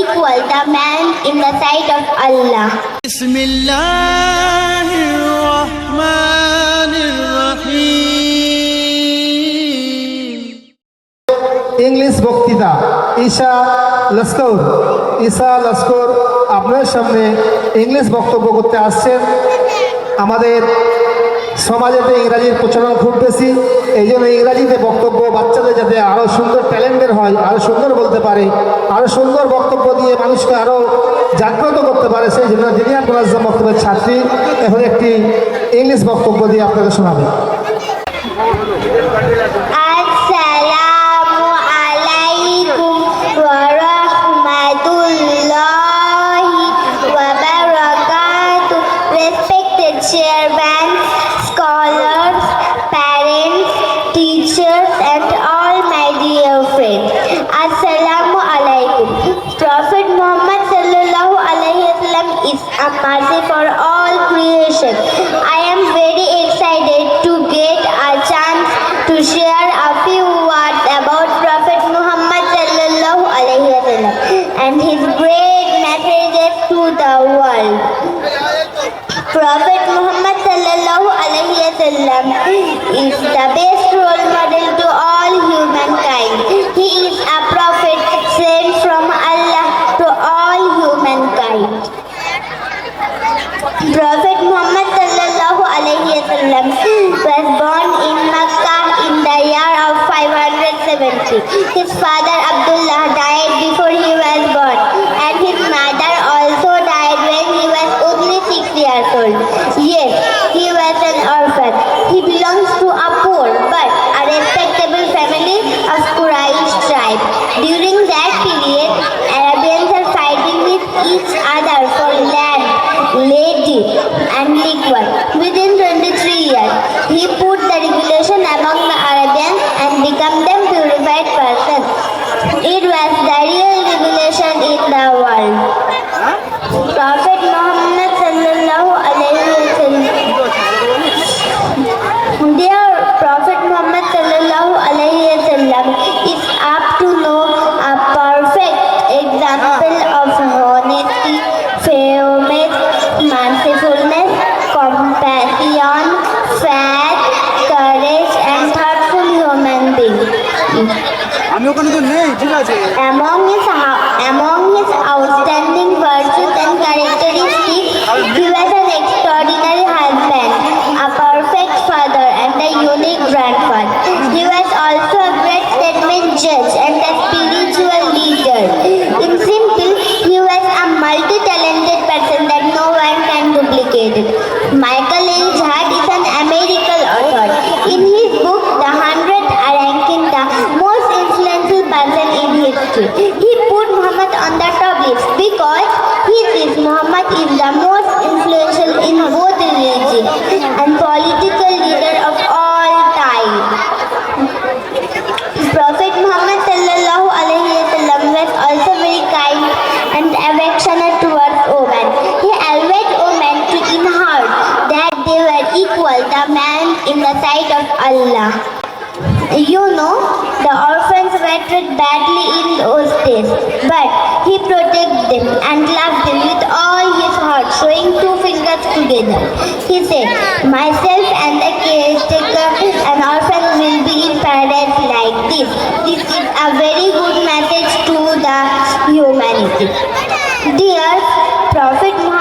equal, the man in the sight of Allah. English বক্তৃতা ঈশা লস্কর আপনার সামনে ইংলিশ বক্তব্য করতে আসছেন। আমাদের সমাজেতে ইংরাজির প্রচলন খুব বেশি, এই জন্য ইংরাজিতে বক্তব্য বাচ্চাদের যাতে আরও সুন্দর ট্যালেন্টের হয়, আরও সুন্দর বলতে পারে, আরও সুন্দর বক্তব্য দিয়ে মানুষকে আরও জাগ্রত করতে পারে, সেই জন্য দিনিয়াত মুনাজ্জাম বক্তব্যের ছাত্রী এখন একটি ইংলিশ বক্তব্য দিয়ে আপনাকে শোনাবে। আসসালামু আলাইকুম ওয়া রাহমাতুল্লাহি ওয়া বারাকাতুহু। Respected chairman, scholars, parents, teachers and all my dear friends. Assalamu alaikum. Prophet Muhammad sallallahu alaihi wasallam is a mercy for all creation. I am very excited to get a chance to share a few words about Prophet Muhammad sallallahu alaihi wasallam and his great messages to the world. Prophet Muhammad sallallahu alaihi wasallam is the best role model to all humankind. He is a prophet sent from Allah to all humankind. Prophet Muhammad sallallahu alaihi wasallam was born in Makkah in the year of 570. His father Abdullah died before he was born, and his mother also died when he was only 6 years old. Yes, he was an orphan. He belongs to a poor but a respectable family of Quraysh tribe. During that period, Arabians are fighting with each other for land, lady and liquor. Within 23 years, he put the regulation among the Arabians and became them purified persons. It was the real revelation in the world. Prophet Muhammad sallallahu alaihi wasallam. Dear Prophet Muhammad sallallahu alaihi wasallam is up to know a perfect example of honesty, fairness, mercifulness, compassion, faith, courage and thoughtful human being. Among his outstanding virtues and characteristics, he was an extraordinary husband, a perfect father and a unique grandfather. He was also a great statement judge and a spiritual leader. In simple, he was a multi-talented person that no one can duplicate it. Michael H. Hart is an American author. In his book, The 100 ranking the most influential person in history, he put Muhammad on the top list because he says Muhammad is the most influential in both religion and political leader of all time. Prophet Muhammad sallallahu alaihi wasallam was also very kind and affectionate towards women. He allowed women to inherit that they were equal, the man in the sight of Allah. You know, the orphans were treated badly in those days, but he protected them and loved them with all his heart, showing 2 fingers together. He said, myself and the caretaker and orphan will be in paradise like this. This is a very good message to the humanity. Dear Prophet Muhammad